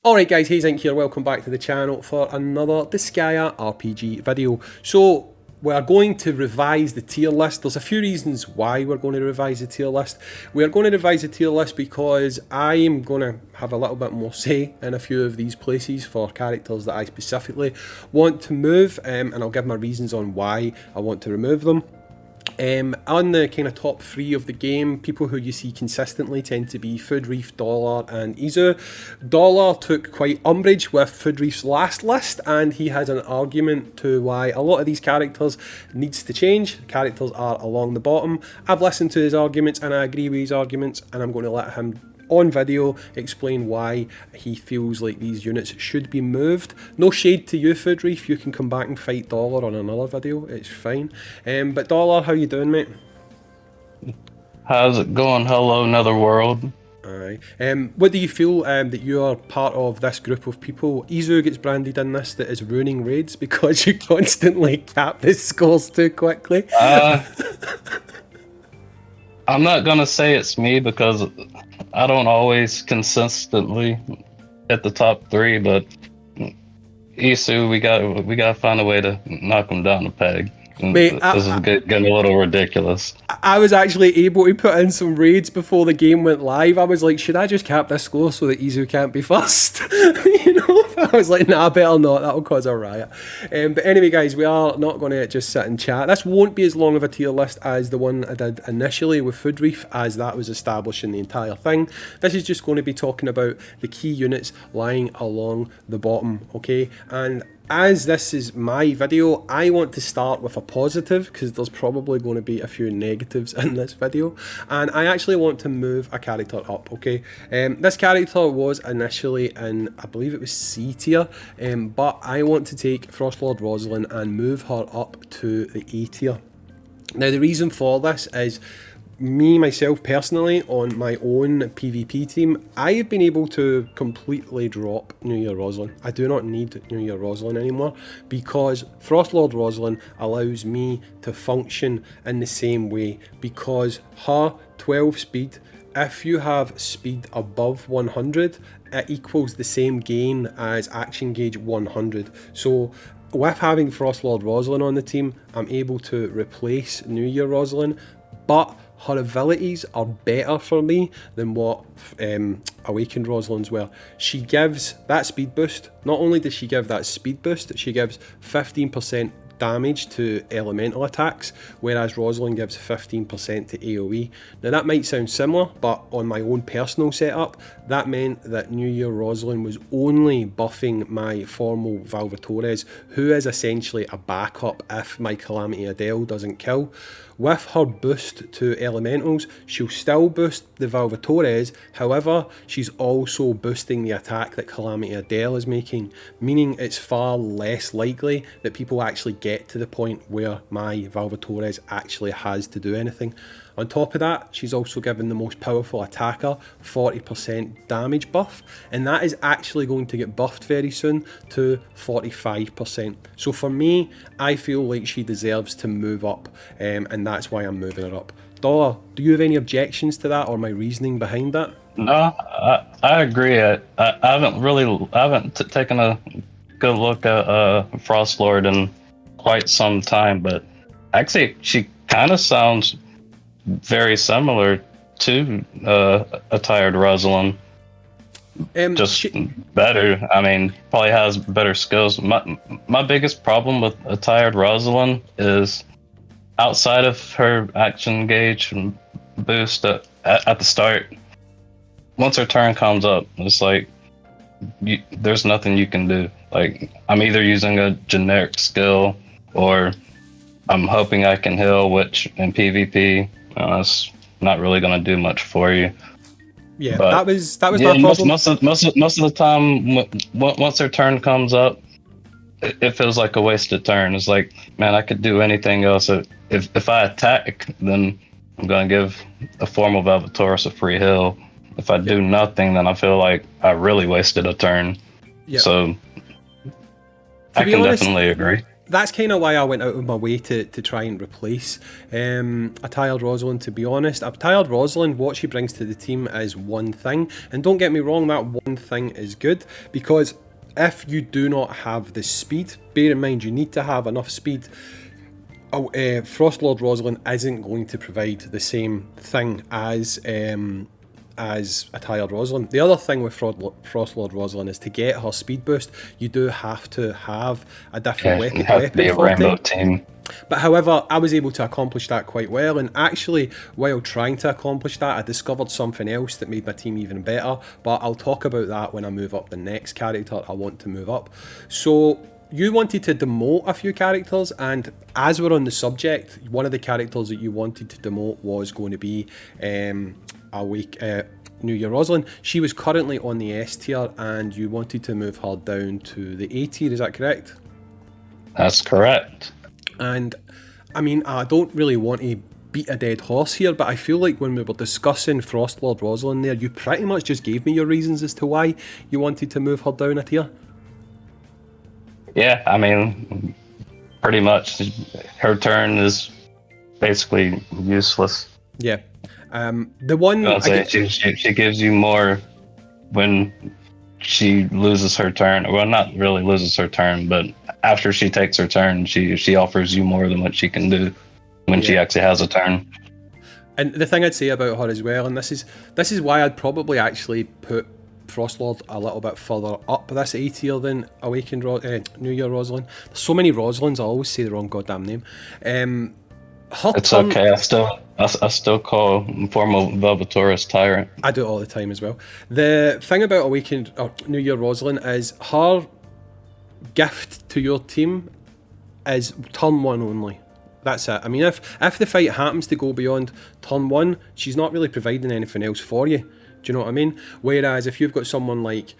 Alright guys, Hayzink here, welcome back to the channel for another Disgaea RPG video. So, we're going to revise the tier list. There's a few reasons why we're going to revise the tier list. We're going to revise the tier list because I am going to have a little bit more say in a few of these places for characters that I specifically want to move, and I'll give my reasons on why I want to remove them. On the kind of top three of the game, people who you see consistently tend to be Foodreef, Dollar and Izu. Dollar took quite umbrage with Foodreef's last list, and he has an argument to why a lot of these characters needs to change. Characters are along the bottom. I've listened to his arguments and I agree with his arguments, and I'm going to let him on video explain why he feels like these units should be moved. No shade to you, Foodreef, you can come back and fight Dollar on another video, it's fine. But Dollar, how you doing, mate? How's it going? Hello, Netherworld. Aye. What do you feel that you are part of this group of people? Izu gets branded in this that is ruining raids because you constantly cap the scores too quickly. I'm not gonna say it's me because I don't always consistently hit the top three, but Isu, we gotta find a way to knock him down a peg. Mate, this is getting a little ridiculous. I was actually able to put in some raids before the game went live. I was like, should I just cap this score so that Izu can't be first? You know, I was like, nah, better not. That'll cause a riot. But anyway, guys, we are not going to just sit and chat. This won't be as long of a tier list as the one I did initially with Foodreef, as that was establishing the entire thing. This is just going to be talking about the key units lying along the bottom, okay? And as this is my video, I want to start with a positive because there's probably going to be a few negatives in this video, and I actually want to move a character up, okay? This character was initially in, I believe it was C tier, but I want to take Frostlord Rosalind and move her up to the A tier. Now the reason for this is myself personally, on my own PvP team, I have been able to completely drop New Year Rosalind. I do not need New Year Rosalind anymore because Frostlord Rosalind allows me to function in the same way, because her 12 speed, if you have speed above 100, it equals the same gain as action gauge 100. So with having Frostlord Rosalind on the team, I'm able to replace New Year Rosalind, but her abilities are better for me than what Awakened Rosalind's were. She gives that speed boost. Not only does she give that speed boost, she gives 15% damage to elemental attacks, whereas Rosalind gives 15% to AoE. Now that might sound similar, but on my own personal setup, that meant that New Year Rosalind was only buffing my formal Valvatores, who is essentially a backup if my Calamity Adele doesn't kill. With her boost to elementals, she'll still boost the Valvatores, however, she's also boosting the attack that Calamity Adele is making, meaning it's far less likely that people actually get to the point where my Valvatores actually has to do anything. On top of that, she's also given the most powerful attacker 40% damage buff, and that is actually going to get buffed very soon to 45%. So for me, I feel like she deserves to move up, and that's why I'm moving her up. Dollar, do you have any objections to that or my reasoning behind that? No, I agree. I haven't taken a good look at Frostlord in quite some time, but actually she kind of sounds very similar to a tired Rosalind. Just better. I mean, probably has better skills. My biggest problem with a tired Rosalind is outside of her action gauge boost at the start. Once her turn comes up, it's like there's nothing you can do. Like, I'm either using a generic skill or I'm hoping I can heal, which in PvP, that's not really going to do much for you. Yeah, but that was my problem. Most of the time, once their turn comes up, it feels like a wasted turn. It's like, man, I could do anything else. If I attack, then I'm going to give a formal Valvatoris a free heal. If I do nothing, then I feel like I really wasted a turn. So I can definitely agree. that's kind of why I went out of my way to try and replace a tired Rosalind, to be honest. A tired Rosalind, what she brings to the team is one thing, and don't get me wrong, that one thing is good, because if you do not have the speed, bear in mind you need to have enough speed. Frostlord Rosalind isn't going to provide the same thing as a tired Rosalind. The other thing with Frostlord Rosalind is to get her speed boost, you do have to have a different You have to be a rainbow team. But however, I was able to accomplish that quite well, and actually, while trying to accomplish that, I discovered something else that made my team even better, but I'll talk about that when I move up the next character I want to move up. So, you wanted to demote a few characters, and as we're on the subject, one of the characters that you wanted to demote was going to be New Year Rosalind. She was currently on the S tier, and you wanted to move her down to the A tier, is that correct? That's correct. And I mean, I don't really want to beat a dead horse here, but I feel like when we were discussing Frostlord Rosalind there, you pretty much just gave me your reasons as to why you wanted to move her down a tier. Yeah, I mean, pretty much her turn is basically useless. Yeah. The one she gives you more when she loses her turn. Well, not really loses her turn, but after she takes her turn, she offers you more than what she can do when she actually has a turn. And the thing I'd say about her as well, and this is why I'd probably actually put Frostlord a little bit further up this A tier than Awakened New Year Rosalind. There's so many Rosalinds, I always say the wrong goddamn name. It's okay. I still call Formal Velvetoris Tyrant. I do it all the time as well. The thing about Awakened New Year Rosalind is her gift to your team is turn 1 only. That's it. I mean, if the fight happens to go beyond turn 1, she's not really providing anything else for you. Do you know what I mean? Whereas if you've got someone like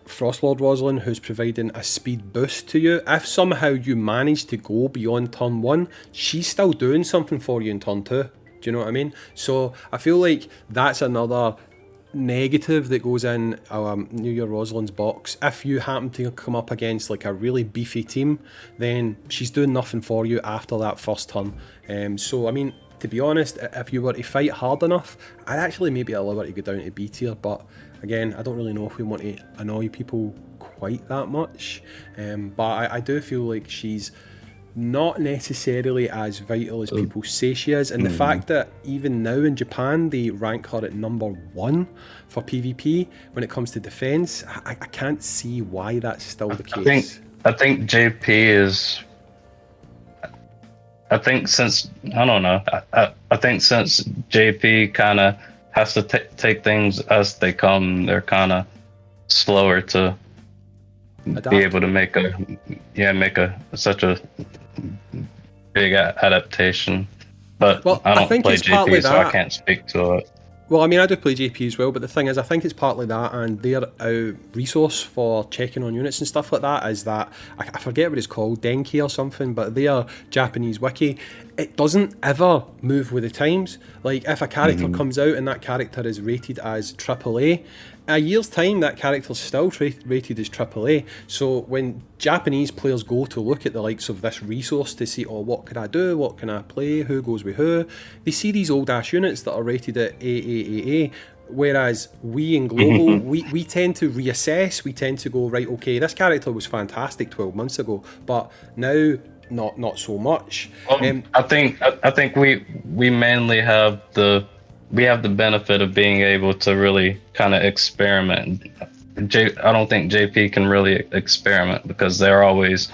Frostlord Rosalind who's providing a speed boost to you, if somehow you manage to go beyond turn 1, she's still doing something for you in turn 2. Do you know what I mean? So I feel like that's another negative that goes in New Year Rosalind's box. If you happen to come up against like a really beefy team, then she's doing nothing for you after that first turn. So I mean, to be honest, if you were to fight hard enough, I'd actually maybe allow her to go down to B tier, but again, I don't really know if we want to annoy people quite that much. But I do feel like she's not necessarily as vital as people say she is, and the fact that even now in Japan they rank her at number 1 for PvP when it comes to defense, I can't see why that's still the case. I think JP is. I think since JP kind of has to take things as they come, they're kind of slower to be able to make such a big adaptation. But I don't play JP, so I can't speak to it. Well, I mean, I do play JP as well, but the thing is, I think it's partly that, and their resource for checking on units and stuff like that is that, I forget what it's called, Denki or something, but their Japanese wiki, it doesn't ever move with the times. Like, if a character comes out and that character is rated as AAA, a year's time, that character's still rated as AAA. So when Japanese players go to look at the likes of this resource to see, what can I do, what can I play, who goes with who, they see these old ass units that are rated at AAAA. Whereas we in Global, we tend to reassess, we tend to go, right, okay, this character was fantastic 12 months ago, but now not so much. I think we mainly have the benefit of being able to really kind of experiment. I don't think JP can really experiment because they're always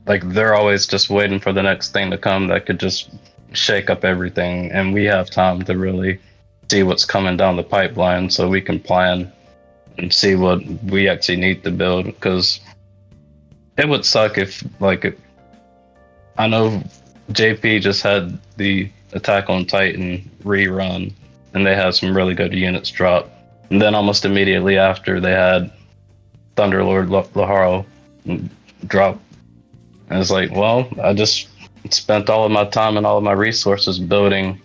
just waiting for the next thing to come that could just shake up everything, and we have time to really see what's coming down the pipeline so we can plan and see what we actually need to build, because it would suck if I know JP just had the Attack on Titan rerun, and they had some really good units drop. And then almost immediately after, they had Thunderlord Laharo drop. And it's like, well, I just spent all of my time and all of my resources building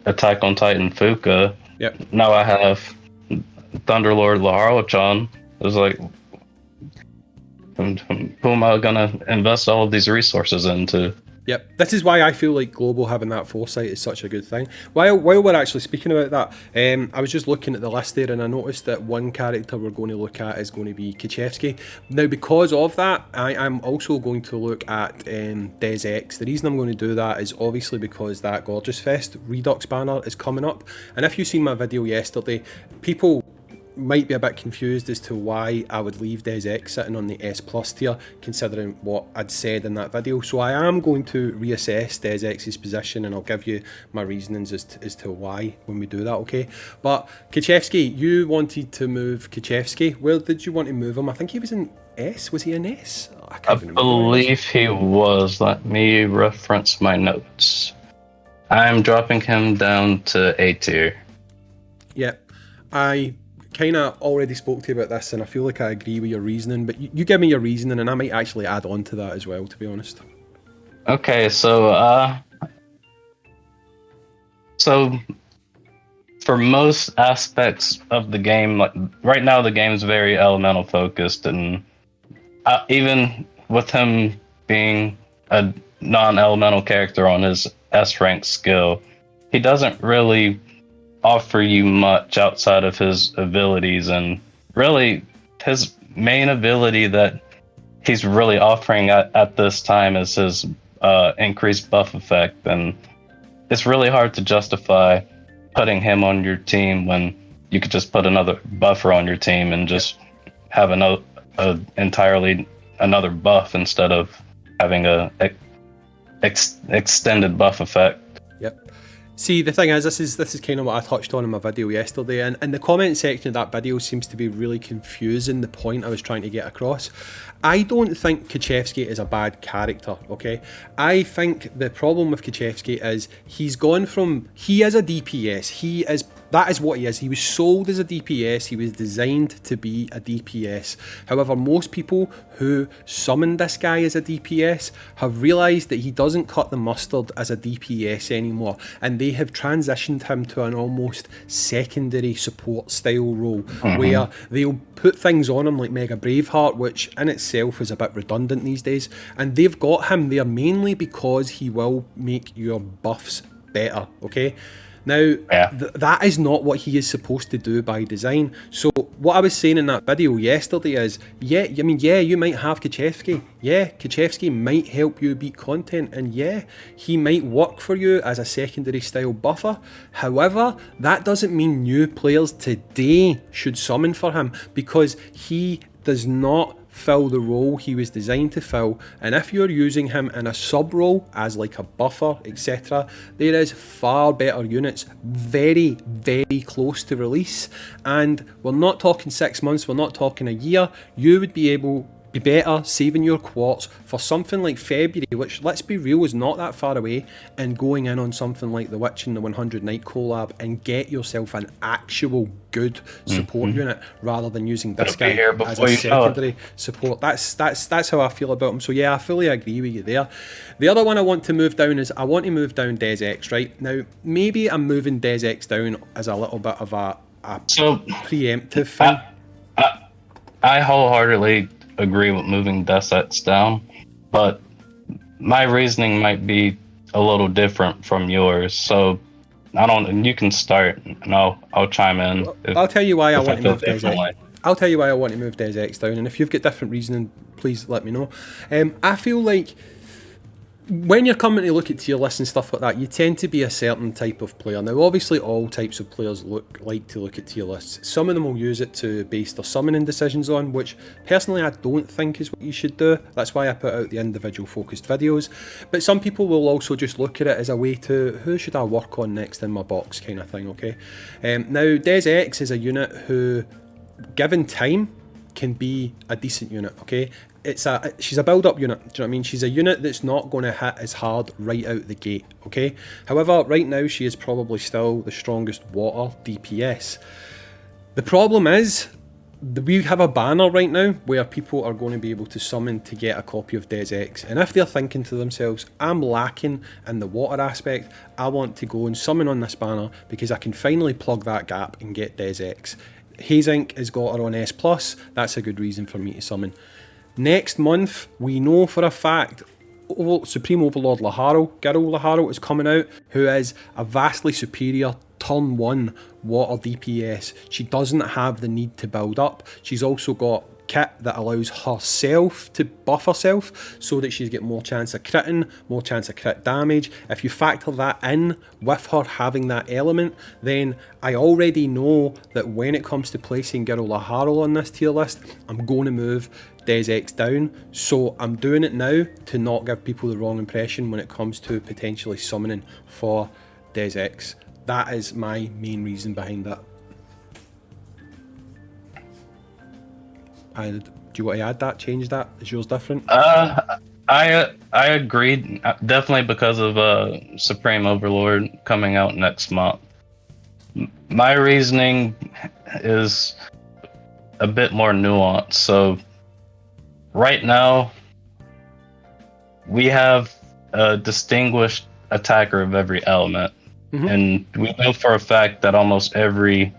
Attack on Titan Fuka. Yep. Now I have Thunderlord Laharo-chan. It was like, Who am I gonna invest all of these resources into? Yep, this is why I feel like Global having that foresight is such a good thing. While we're actually speaking about that, I was just looking at the list there and I noticed that one character we're going to look at is going to be Gachevsky. Now, because of that, I am also going to look at DesX. The reason I'm going to do that is obviously because that Gorgeous Fest Redux banner is coming up. And if you've seen my video yesterday, people might be a bit confused as to why I would leave DesX sitting on the S plus tier, considering what I'd said in that video. So I am going to reassess DesX's position, and I'll give you my reasonings as to why when we do that, okay? But Gachevsky, you wanted to move Gachevsky. Where did you want to move him? I think he was in S. Was he in S? I believe he was. Let me reference my notes. I'm dropping him down to A tier. Yep. I kind of already spoke to you about this and I feel like I agree with your reasoning, but you give me your reasoning and I might actually add on to that as well, to be honest. Okay, so for most aspects of the game, like right now the game is very elemental focused, and even with him being a non-elemental character on his S rank skill, he doesn't really offer you much outside of his abilities, and really his main ability that he's really offering at this time is his increased buff effect, and it's really hard to justify putting him on your team when you could just put another buffer on your team and just have entirely another buff instead of having a extended buff effect. Yep. See, the thing is, this is kind of what I touched on in my video yesterday, and the comment section of that video seems to be really confusing the point I was trying to get across. I don't think Gachevsky is a bad character, okay? I think the problem with Gachevsky is he's gone from, he is a DPS, that is what he is. He was sold as a DPS, he was designed to be a DPS. However, most people who summoned this guy as a DPS have realised that he doesn't cut the mustard as a DPS anymore, and they have transitioned him to an almost secondary support style role, where they'll put things on him like Mega Braveheart, which in itself is a bit redundant these days, and they've got him there mainly because he will make your buffs better, okay? Now, that is not what he is supposed to do by design. So what I was saying in that video yesterday is, you might have Gachevsky. Yeah, Gachevsky might help you beat content, and yeah, he might work for you as a secondary style buffer. However, that doesn't mean new players today should summon for him, because he does not fill the role he was designed to fill, and if you're using him in a sub role as like a buffer, etc., there is far better units very, very close to release, and we're not talking 6 months, we're not talking a year. You would be better saving your quartz for something like February, which, let's be real, is not that far away, and going in on something like the Witch and the 100 Night collab and get yourself an actual good support unit rather than using this guy as a secondary support. That's how I feel about him. So yeah, I fully agree with you there. The other one I want to move down is I want to move down DesX, right? Now, maybe I'm moving DesX down as a little bit of a preemptive thing. I wholeheartedly agree with moving DesX down, but my reasoning might be a little different from yours. So you can start and I'll chime in. I'll tell you why I want to move DesX. I'll tell you why I want to move DesX down, and if you've got different reasoning, please let me know. I feel like when you're coming to look at tier lists and stuff like that, you tend to be a certain type of player. Now, obviously, all types of players like to look at tier lists. Some of them will use it to base their summoning decisions on, which personally I don't think is what you should do. That's why I put out the individual focused videos. But some people will also just look at it as a way to, who should I work on next in my box kind of thing, okay? Now, DesX is a unit who, given time, can be a decent unit, okay? She's a build-up unit, do you know what I mean? She's a unit that's not going to hit as hard right out the gate, okay? However, right now she is probably still the strongest water DPS. The problem is, we have a banner right now where people are going to be able to summon to get a copy of DesX, and if they're thinking to themselves, I'm lacking in the water aspect, I want to go and summon on this banner because I can finally plug that gap and get DesX. Hayzink has got her on S+, that's a good reason for me to summon. Next month, we know for a fact Supreme Overlord Girl Laharo is coming out, who is a vastly superior turn 1 water DPS. She doesn't have the need to build up. She's also got kit that allows herself to buff herself so that she's got more chance of critting, more chance of crit damage. If you factor that in with her having that element, then I already know that when it comes to placing Girl Laharo on this tier list, I'm going to move Des down. So I'm doing it now to not give people the wrong impression when it comes to potentially summoning for Des. That is my main reason behind that. And do you want to add that, change that? Is yours different? I agreed, definitely because of Supreme Overlord coming out next month. My reasoning is a bit more nuanced. So right now, we have a distinguished attacker of every element. And we know for a fact that almost every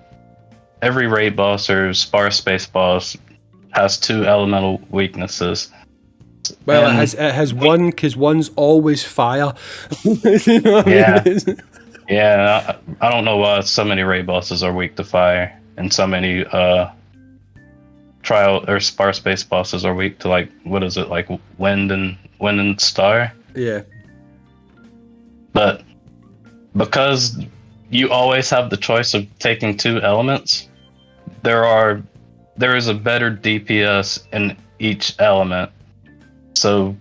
raid boss or sparse space boss has 2 elemental weaknesses. Well, it has one, because one's always fire. You know what yeah. I mean? Yeah, I don't know why so many raid bosses are weak to fire, and so many trial or sparse space bosses are weak to, like, what is it, like wind and star? Yeah. But because you always have the choice of taking 2 elements, there is a better DPS in each element. So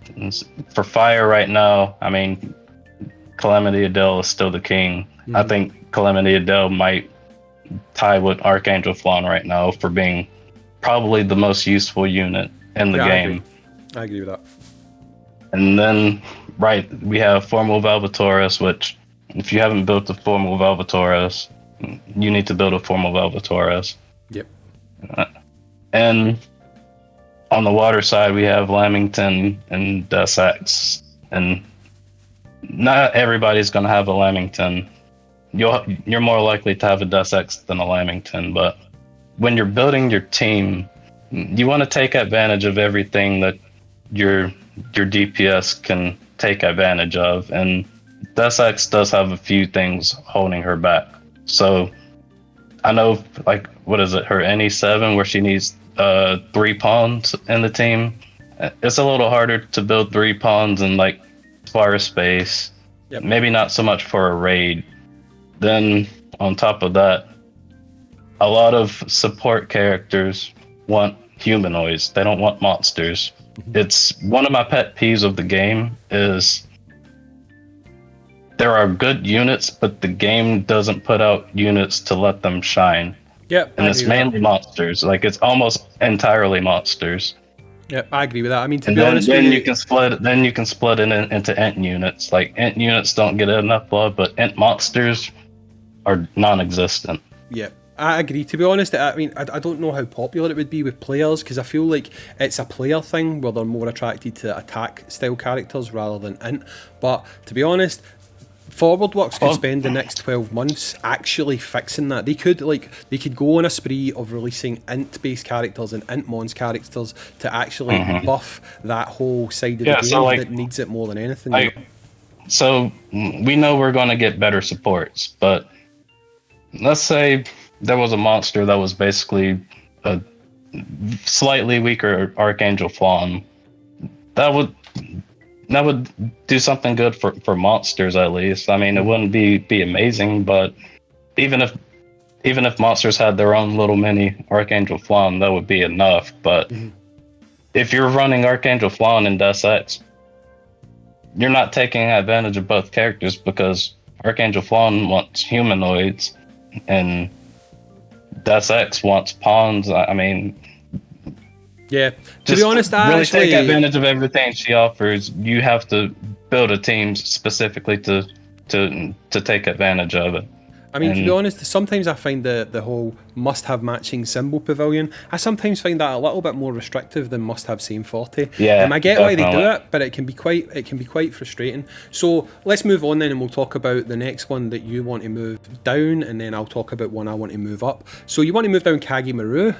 for fire right now, I mean, Calamity Adele is still the king. I think Calamity Adele might tie with Archangel Flan right now for being probably the most useful unit in the game. I agree with that. And then, we have Formal Valvatoris, which, if you haven't built a Formal Valvatoris, you need to build a Formal Valvatoris. Yep. And on the water side, we have Lamington and Desex. And not everybody's going to have a Lamington. You're more likely to have a Desex than a Lamington, but when you're building your team, you want to take advantage of everything that your DPS can take advantage of, and Desex does have a few things holding her back. So I know, like, what is it, her NE7, where she needs 3 pawns in the team. It's a little harder to build 3 pawns in, like, fire space. Yep. Maybe not so much for a raid. Then on top of that, a lot of support characters want humanoids. They don't want monsters. It's one of my pet peeves of the game is there are good units, but the game doesn't put out units to let them shine. Yep. And it's mainly monsters. Like, it's almost entirely monsters. Yep, I agree with that. I mean, to And be honest with you can split it into int units. Like, int units don't get enough love, but int monsters are non-existent. Yep. I agree. To be honest, I mean, I don't know how popular it would be with players, because I feel like it's a player thing where they're more attracted to attack style characters rather than int. But to be honest, Forwardworks could spend the next 12 months actually fixing that. They could go on a spree of releasing int-based characters and int mons characters to actually buff that whole side of the game that needs it more than anything. So we know we're going to get better supports, but let's say there was a monster that was basically a slightly weaker Archangel Flan. That would do something good for monsters, at least. I mean, it wouldn't be amazing, but even if monsters had their own little mini Archangel Flan, that would be enough. But if you're running Archangel Flan and Desex, you're not taking advantage of both characters, because Archangel Flan wants humanoids and Desex wants pawns. I mean, yeah. To be honest, I really actually take advantage of everything she offers. You have to build a team specifically to take advantage of it. I mean, to be And honest, sometimes I find the whole must-have matching symbol pavilion, I sometimes find that a little bit more restrictive than must-have same 40. yeah, I get why they do definitely. it, but it can be quite frustrating. So let's move on then, and we'll talk about the next one that you want to move down, and then I'll talk about one I want to move up. So you want to move down Kagemaru.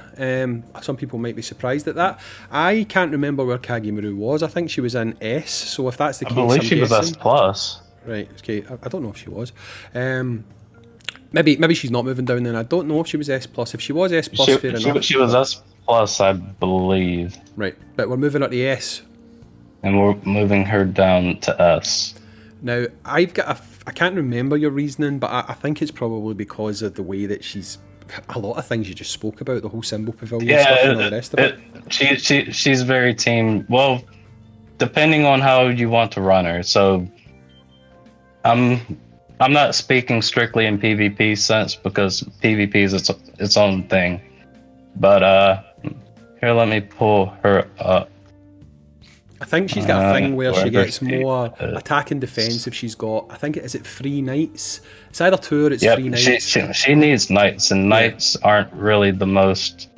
Some people might be surprised at that. I can't remember where Kagemaru was. I think she was in S. So if that's the I case, believe I'm she was S guessing. plus. Right. Okay. I don't know if she was. Maybe she's not moving down then. I don't know if she was S plus. If she was S plus, fair enough. She was S plus, I believe, Right, but we're moving up to S. and we're moving her down to S. Now, I can't remember your reasoning, but I think it's probably because of the way that she's, a lot of things you just spoke about, the whole symbol pavilion stuff and all the rest of it. She's very team. Well, depending on how you want to run her. So, I'm not speaking strictly in PvP sense because PvP is its own thing. But here, let me pull her up. I think she's got a thing where she wherever gets she more is. attack and defense if she's got, I think, is it 3 knights? It's either 2 or it's Yep, 3 knights. she needs knights, and knights aren't really the most.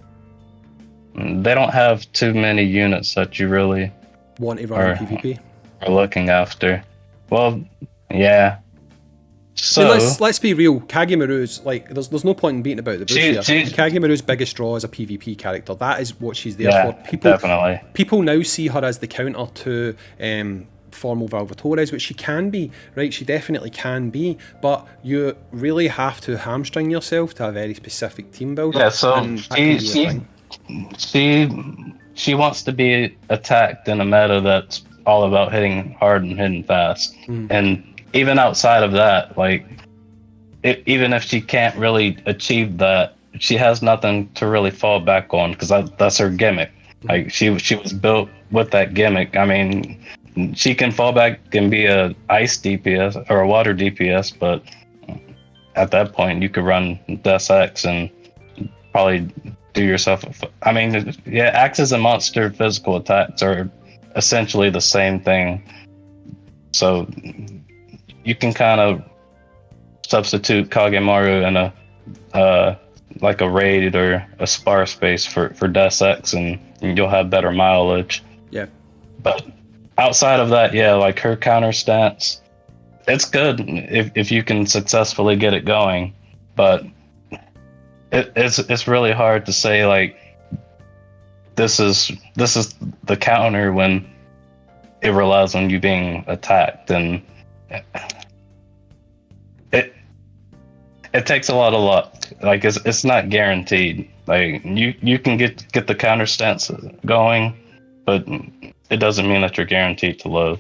They don't have too many units that you really Want to run in PvP. are looking after. Well, yeah. So I mean, let's be real. Kagemaru's like there's no point in beating about the bush here. Kagemaru's biggest draw is a PvP character. That is what she's there for. Definitely. People now see her as the counter to formal Valvatores, which she can be, right? She definitely can be, but you really have to hamstring yourself to a very specific team build. Yeah. So she wants to be attacked in a meta that's all about hitting hard and hitting fast, and even outside of that, like, even if she can't really achieve that, she has nothing to really fall back on because that's her gimmick. Like, she was built with that gimmick. I mean, she can fall back and be a ice DPS or a water DPS, but at that point, you could run Death X and probably do yourself. I mean, yeah, axes and monster physical attacks are essentially the same thing. So you can kind of substitute Kagemaru in a like a raid or a spar space for Death X, and you'll have better mileage. Yeah. But outside of that, yeah, like her counter stance, it's good if you can successfully get it going. But it's really hard to say like this is the counter when it relies on you being attacked, and it takes a lot of luck. Like, it's not guaranteed. Like, you can get the counter stance going, but it doesn't mean that you're guaranteed to live.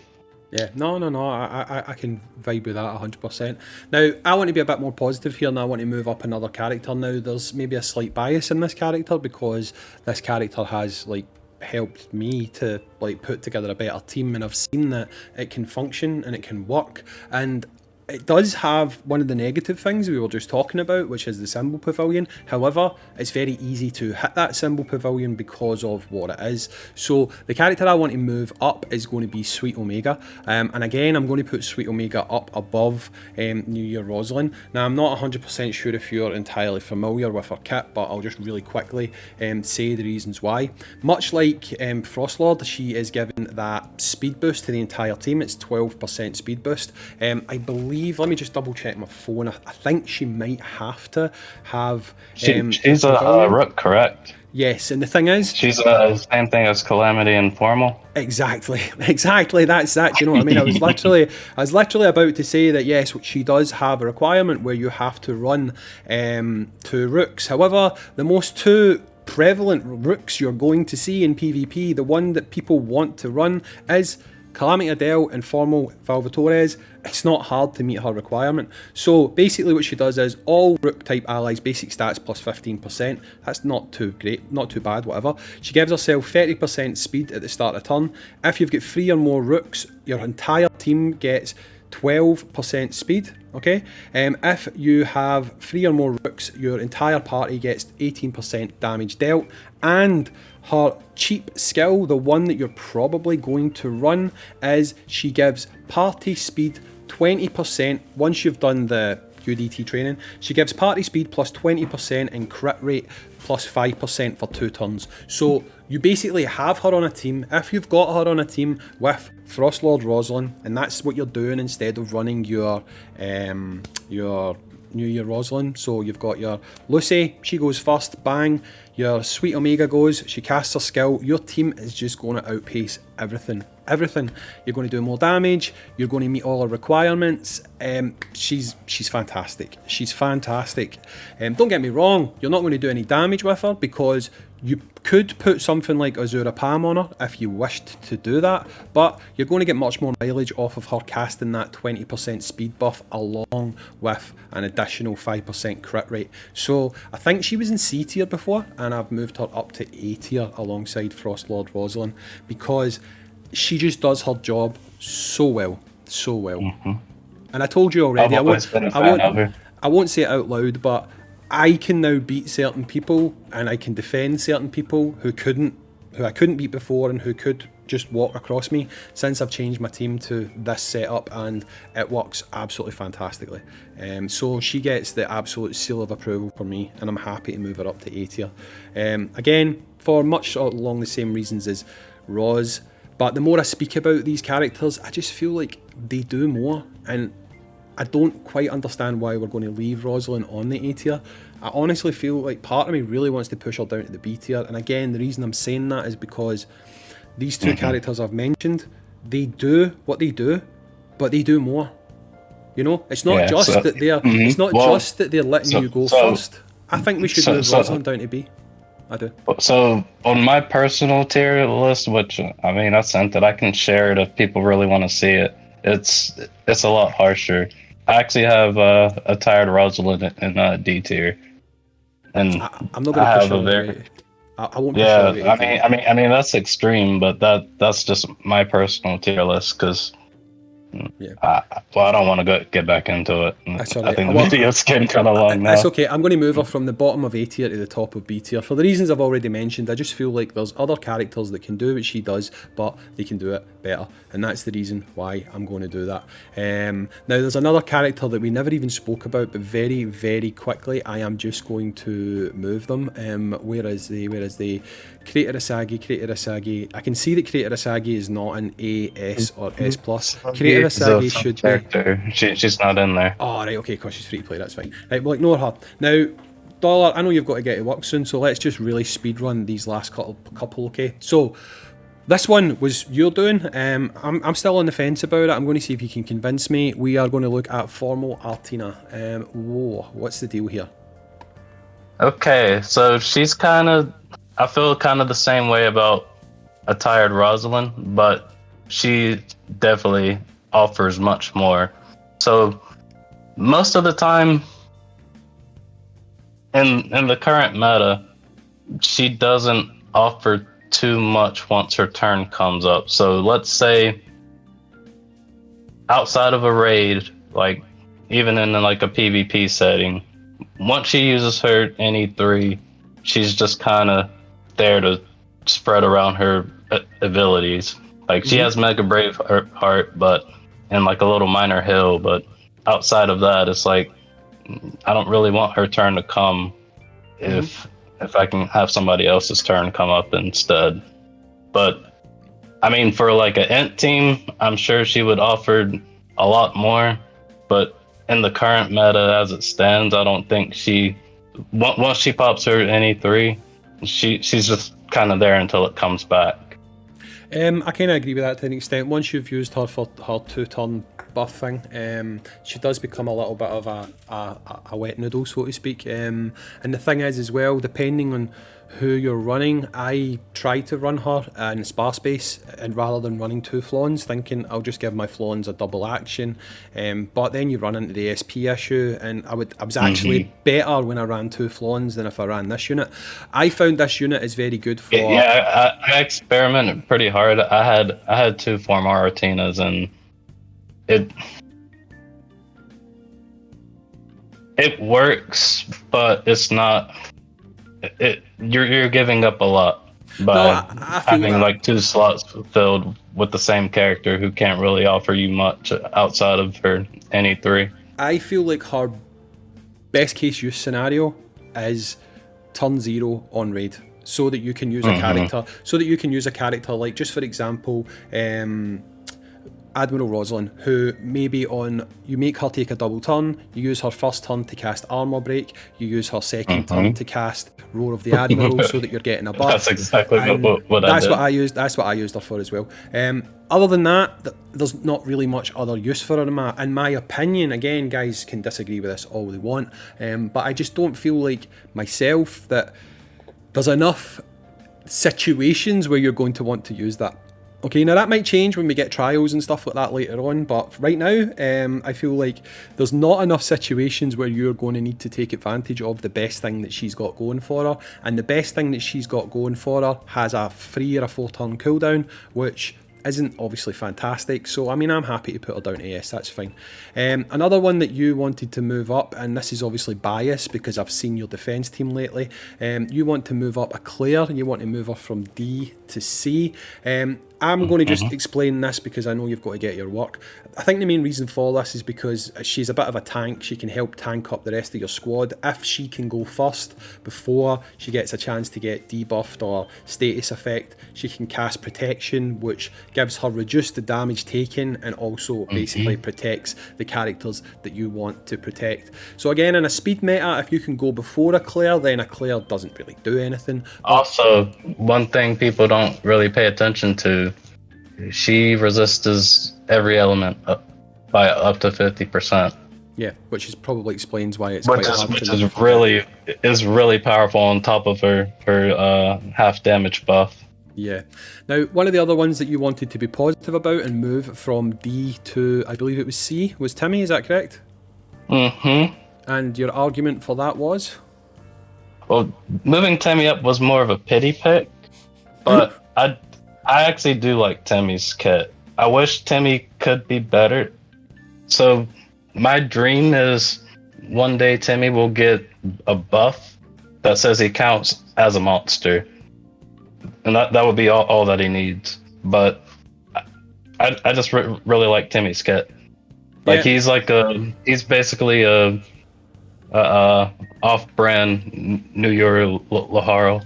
Yeah, no, I can vibe with that 100%. Now, I want to be a bit more positive here, and I want to move up another character. Now, there's maybe a slight bias in this character because this character has, like, helped me to, like, put together a better team, and I've seen that it can function and it can work, and it does have one of the negative things we were just talking about, which is the symbol pavilion. However, it's very easy to hit that symbol pavilion because of what it is. So the character I want to move up is going to be Sweet Omega. And again, I'm going to put Sweet Omega up above New Year Rosalind. Now, I'm not 100% sure if you're entirely familiar with her kit, but I'll just really quickly say the reasons why. Much like Frostlord, she is given that speed boost to the entire team. It's 12% speed boost. I believe, let me just double check my phone. I think she might have to have. She's a rook, correct? Yes, and the thing is, she's the same thing as Calamity and Formal. Exactly. That's that. Do you know what I mean? I was literally about to say that yes, she does have a requirement where you have to run 2 rooks. However, the most 2 prevalent rooks you're going to see in PvP, the one that people want to run, is Calamity Adele and Formal Valvatores. It's not hard to meet her requirement. So basically what she does is all rook type allies basic stats plus 15%. That's not too great, not too bad, whatever. She gives herself 30% speed at the start of turn. If you've got 3 or more rooks, your entire team gets 12% speed, okay? If you have 3 or more rooks, your entire party gets 18% damage dealt, and her cheap skill, the one that you're probably going to run, is she gives party speed 20% once you've done the QDT training. She gives party speed plus 20% and crit rate plus 5% for 2 turns. So you basically have her on a team. If you've got her on a team with Frostlord Rosalind, and that's what you're doing instead of running your New Year Rosalind. So you've got your Lucy, she goes first, bang. Your Sweet Omega goes, she casts her skill. Your team is just going to outpace everything. Everything. You're going to do more damage. You're going to meet all her requirements. She's fantastic. She's fantastic. Don't get me wrong, you're not going to do any damage with her because you could put something like Azura Palm on her if you wished to do that, but you're going to get much more mileage off of her casting that 20% speed buff along with an additional 5% crit rate. So I think she was in C tier before, and I've moved her up to A tier alongside Frostlord Rosalind because she just does her job so well, so well. Mm-hmm. And I told you already, I won't say it out loud, but I can now beat certain people and I can defend certain people who I couldn't beat before and who could just walk across me since I've changed my team to this setup, and it works absolutely fantastically. So she gets the absolute seal of approval for me, and I'm happy to move her up to A tier. Again, for much along the same reasons as Roz, but the more I speak about these characters, I just feel like they do more, and I don't quite understand why we're going to leave Rosalind on the A tier. I honestly feel like part of me really wants to push her down to the B tier, and again, the reason I'm saying that is because these two characters I've mentioned, they do what they do, but they do more. You know, it's not that they're it's not just that they're letting you go first. I think we should move Rosalind down to B. I do. So on my personal tier list, which I mean I sent it, I can share it if people really want to see it. It's a lot harsher. I actually have a tired Rosalind in D tier, and I'm not going to push her very. I won't. Yeah, I mean that's extreme, but that's just my personal tier list because. Yeah. I don't want to get back into it. I think the video's getting kind of long now. It's okay. I'm going to move her from the bottom of A tier to the top of B tier. For the reasons I've already mentioned, I just feel like there's other characters that can do what she does, but they can do it better. And that's the reason why I'm going to do that. Now, there's another character that we never even spoke about, but very, very quickly, I am just going to move them. Where is the Creator Asagi? I can see that Creator Asagi is not an A, S, or S+. Creator Asagi should be. She's not in there. Oh, right, okay, because she's free to play, that's fine. Right, we'll ignore her. Now, Dollar, I know you've got to get to work soon, so let's just really speed run these last couple, okay? So, this one was you're doing. I'm still on the fence about it. I'm going to see if you can convince me. We are going to look at Formal Artina. Whoa, what's the deal here? Okay, so she's kind of... I feel kind of the same way about a tired Rosalind, but she definitely offers much more. So most of the time in the current meta, she doesn't offer too much once her turn comes up. So let's say outside of a raid, like even in like a PvP setting, once she uses her NE3, she's just kind of there to spread around her abilities. Like she has Mega Brave Heart, but and like a little minor heal, but outside of that, it's like I don't really want her turn to come if I can have somebody else's turn come up instead. But I mean, for like an int team, I'm sure she would offer a lot more, but in the current meta as it stands, I don't think once she pops her NE3, she's just kind of there until it comes back. I kind of agree with that to an extent. Once you've used her for her 2-turn buff thing, she does become a little bit of a wet noodle, so to speak. And the thing is as well, depending on who you're running, I try to run her in sparse base, and rather than running 2 flawns, thinking I'll just give my flawns a double action. But then you run into the SP issue, and I was actually better when I ran 2 flawns than if I ran this unit. I found this unit is very good for. Yeah, I experimented pretty hard. I had 2 Formal Artinas, and it works, but it's not. You're giving up a lot by having like 2 slots filled with the same character who can't really offer you much outside of her NE3. I feel like her best case use scenario is turn 0 on raid, so that you can use a character. So that you can use a character like, just for example, Admiral Roslyn, who maybe you make her take a double turn, you use her first turn to cast Armor Break, you use her second turn to cast Roar of the Admiral, so that you're getting a buff. That's exactly what I did. That's what I used her for as well. Other than that, there's not really much other use for her in my opinion. Again, guys can disagree with this all they want, but I just don't feel like myself that there's enough situations where you're going to want to use that. Okay, now that might change when we get trials and stuff like that later on, but right now, I feel like there's not enough situations where you're going to need to take advantage of the best thing that she's got going for her, and the best thing that she's got going for her has a 3 or a 4 turn cooldown, which isn't obviously fantastic. So I mean, I'm happy to put her down to S, that's fine. Another one that you wanted to move up, and this is obviously biased because I've seen your defense team lately, you want to move up a Claire, you want to move her from D to C. I'm going to just explain this because I know you've got to get your work. I think the main reason for this is because she's a bit of a tank. She can help tank up the rest of your squad. If she can go first before she gets a chance to get debuffed or status effect, she can cast protection, which gives her reduced the damage taken and also basically protects the characters that you want to protect. So again, in a speed meta, if you can go before a Claire, then a Claire doesn't really do anything. Also, one thing people don't really pay attention to, she resists every element by up to 50%. Yeah, which probably explains why it's quite hard to which is really powerful on top of her half damage buff. Yeah. Now, one of the other ones that you wanted to be positive about and move from D to, I believe it was C, was Timmy, is that correct? And your argument for that was? Well, moving Timmy up was more of a pity pick, but I actually do like Timmy's kit. I wish Timmy could be better. So my dream is one day Timmy will get a buff that says he counts as a monster. And that would be all that he needs. But I just really like Timmy's kit. Like he's basically a off-brand New York Laharo.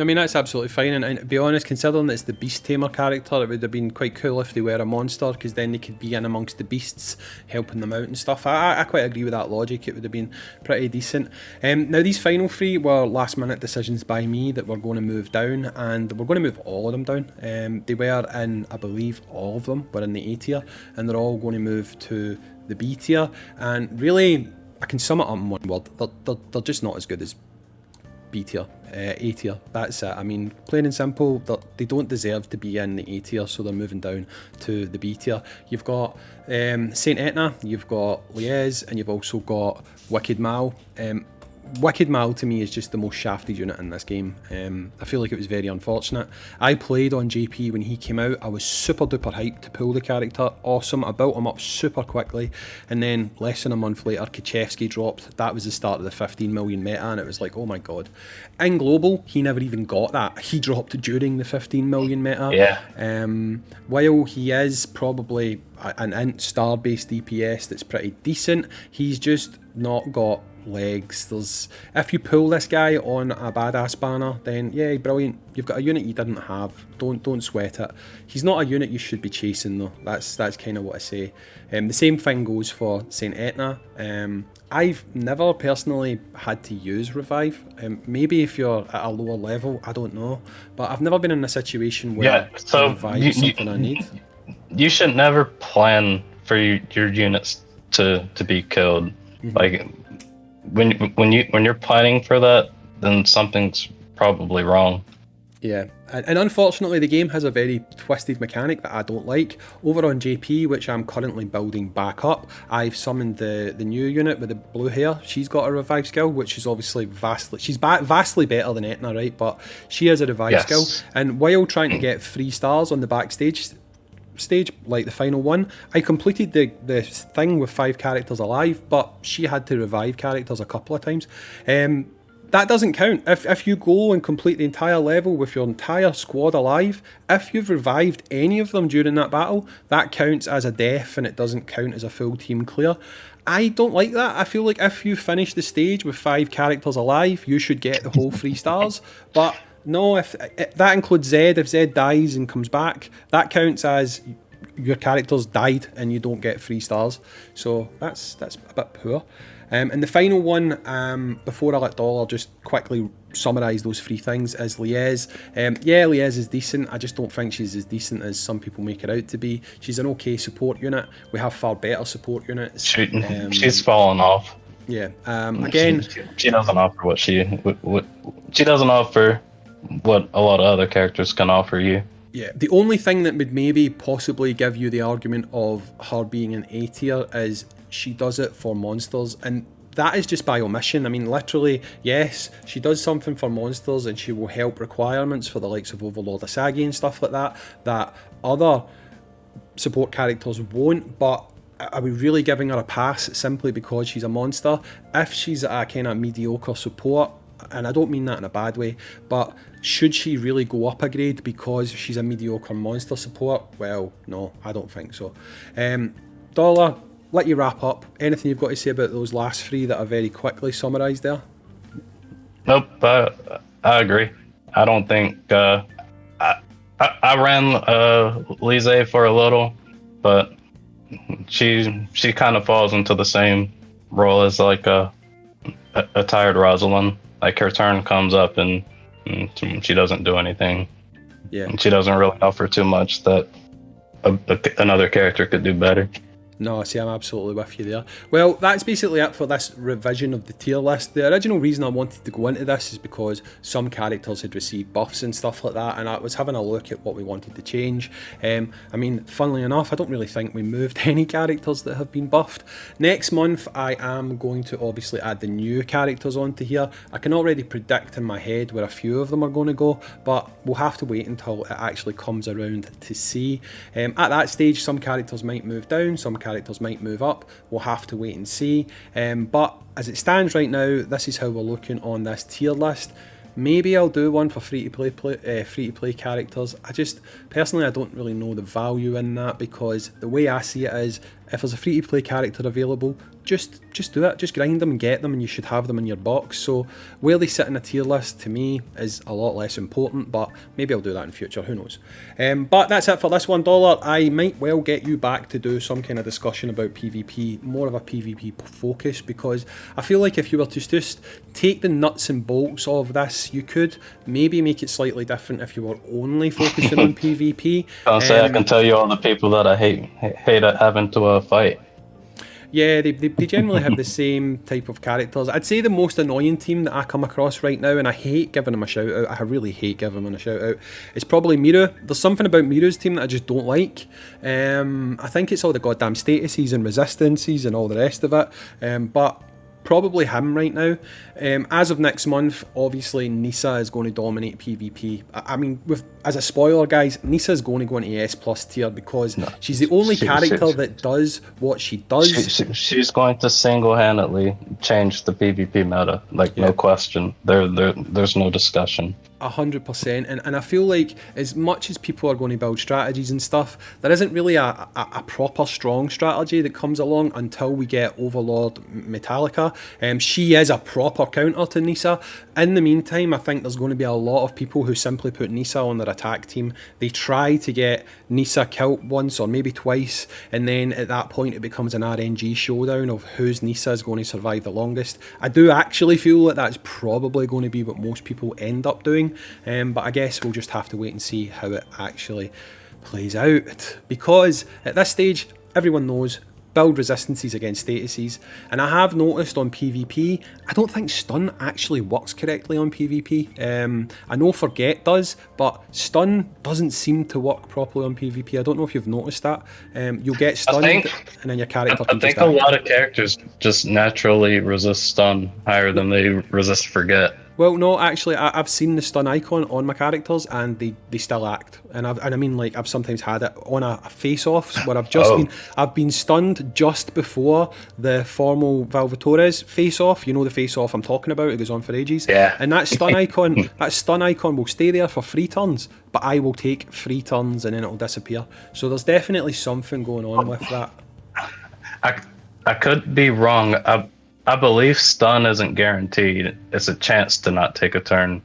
I mean, that's absolutely fine, and to be honest, considering that it's the Beast Tamer character, it would have been quite cool if they were a monster, because then they could be in amongst the beasts, helping them out and stuff. I quite agree with that logic. It would have been pretty decent. Now, these final 3 were last-minute decisions by me that we're going to move down, and we're going to move all of them down. They were in, I believe, all of them were in the A tier, and they're all going to move to the B tier, and really, I can sum it up in one word. They're just not as good as B tier, A tier, that's it. I mean, plain and simple, they don't deserve to be in the A tier, so they're moving down to the B tier. You've got Saint Etna, you've got Liez, and you've also got Wicked Mal. Wicked Mal to me is just the most shafted unit in this game. I feel like it was very unfortunate. I played on JP when he came out. I was super duper hyped to pull the character. Awesome. I built him up super quickly, and then less than a month later Kachevsky dropped. That was the start of the 15 million meta, and it was like, oh my god. In global, he never even got that. He dropped during the 15 million meta. Yeah. While he is probably an int star based DPS that's pretty decent, he's just not got legs. If you pull this guy on a badass banner, then yeah, brilliant. You've got a unit you didn't have. Don't sweat it. He's not a unit you should be chasing though. That's kind of what I say. The same thing goes for Saint Etna. I've never personally had to use revive. Maybe if you're at a lower level, I don't know, but I've never been in a situation where revive is something I need. You should never plan for your units to be killed. Like when you're planning for that, then something's probably wrong. Yeah, and unfortunately the game has a very twisted mechanic that I don't like. Over on JP, which I'm currently building back up, I've summoned the new unit with the blue hair. She's got a revive skill, which is obviously vastly better than Etna, right? But she has a revive skill, and while trying to get 3 stars on the backstage stage, like the final one, I completed the thing with 5 characters alive, but she had to revive characters a couple of times. That doesn't count. If you go and complete the entire level with your entire squad alive, if you've revived any of them during that battle, that counts as a death and it doesn't count as a full team clear. I don't like that. I feel like if you finish the stage with 5 characters alive, you should get the whole 3 stars. But no, if that includes Zed. If Zed dies and comes back, that counts as your character's died and you don't get 3 stars. So that's a bit poor. And the final one, before I let Dollar just quickly summarise those 3 things, is Liez. Yeah, Liez is decent. I just don't think she's as decent as some people make her out to be. She's an okay support unit. We have far better support units. She's fallen off. Yeah. Again, she doesn't offer what she doesn't offer what a lot of other characters can offer you. Yeah, the only thing that would maybe possibly give you the argument of her being an A tier is she does it for monsters, and that is just by omission. I mean, literally, yes, she does something for monsters and she will help requirements for the likes of Overlord Asagi and stuff like that, that other support characters won't, but are we really giving her a pass simply because she's a monster? If she's a kind of mediocre support, and I don't mean that in a bad way, but should she really go up a grade because she's a mediocre monster support? Well, no, I don't think so. Dollar, let you wrap up. Anything you've got to say about those last 3 that are very quickly summarised there? Nope, I agree. I don't think I ran Lise for a little, but she kind of falls into the same role as like a tired Rosalind. Like her turn comes up and she doesn't do anything. Yeah, and she doesn't really offer too much that another character could do better. No, see, I'm absolutely with you there. Well, that's basically it for this revision of the tier list. The original reason I wanted to go into this is because some characters had received buffs and stuff like that, and I was having a look at what we wanted to change. I mean, funnily enough, I don't really think we moved any characters that have been buffed. Next month, I am going to obviously add the new characters onto here. I can already predict in my head where a few of them are going to go, but we'll have to wait until it actually comes around to see. At that stage, some characters might move down, some characters might move up. We'll have to wait and see. But as it stands right now, this is how we're looking on this tier list. Maybe I'll do one for free to play characters. I just personally, I don't really know the value in that, because the way I see it is, if there's a free to play character available, just do it, just grind them and get them, and you should have them in your box. So where they sit in a tier list to me is a lot less important, but maybe I'll do that in future, who knows. But that's it for this one, Dollar. I might well get you back to do some kind of discussion about PvP, more of a PvP focus, because I feel like if you were to just take the nuts and bolts of this, you could maybe make it slightly different if you were only focusing on PvP. I'll say I can tell you all the people that I hate having to fight. Yeah, they generally have the same type of characters. I'd say the most annoying team that I come across right now, and I hate giving them a shout out, I really hate giving them a shout out, is probably Miru. There's something about Miru's team that I just don't like. I think it's all the goddamn statuses and resistances and all the rest of it, but probably him right now. As of next month, obviously Nisa is going to dominate PvP. I mean, as a spoiler, guys, Nisa is going to go into S plus tier because she's the only character that does what she does. She's going to single-handedly change the PvP meta, no question. There's no discussion. 100%, and I feel like as much as people are going to build strategies and stuff, there isn't really a proper strong strategy that comes along until we get Overlord Metallica. She is a proper counter to Nisa. In the meantime, I think there's going to be a lot of people who simply put Nisa on their attack team. They try to get Nisa killed once or maybe twice, and then at that point it becomes an RNG showdown of whose Nisa is going to survive the longest. I do actually feel that that's probably going to be what most people end up doing, but I guess we'll just have to wait and see how it actually plays out, because at this stage everyone knows build resistances against statuses, and I have noticed on PvP I don't think stun actually works correctly on PvP. I know forget does, but stun doesn't seem to work properly on PvP. I don't know if you've noticed that. You'll get stunned and then your character can a lot of characters just naturally resist stun higher than they resist forget. Well, no, actually, I've seen the stun icon on my characters, and they still act. And I mean, like, I've sometimes had it on a face-off where I've been stunned just before the formal Valvatores face-off. You know the face-off I'm talking about. It goes on for ages. Yeah. And that stun icon will stay there for 3 turns, but I will take 3 turns and then it'll disappear. So there's definitely something going on with that. I could be wrong. I believe stun isn't guaranteed. It's a chance to not take a turn.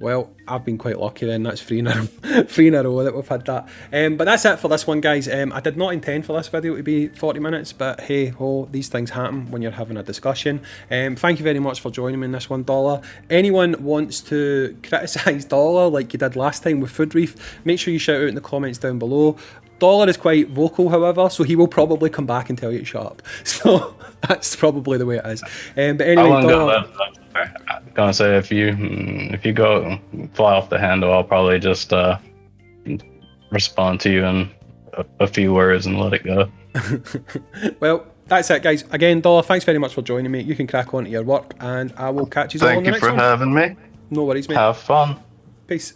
Well, I've been quite lucky then. That's 3 in a row that we've had that. But that's it for this one, guys. I did not intend for this video to be 40 minutes, but hey ho, these things happen when you're having a discussion. Thank you very much for joining me in this one, Dollar. Anyone wants to criticise Dollar like you did last time with Food Reef, make sure you shout out in the comments down below. Dollar is quite vocal, however, so he will probably come back and tell you to shut up. So that's probably the way it is. But anyway, Dollar, I'm gonna say if you go fly off the handle, I'll probably just respond to you in a few words and let it go. Well, that's it, guys. Again, Dollar, thanks very much for joining me. You can crack on to your work, and I will catch you all on the next one. Thank you for having me. No worries, mate. Have fun. Peace.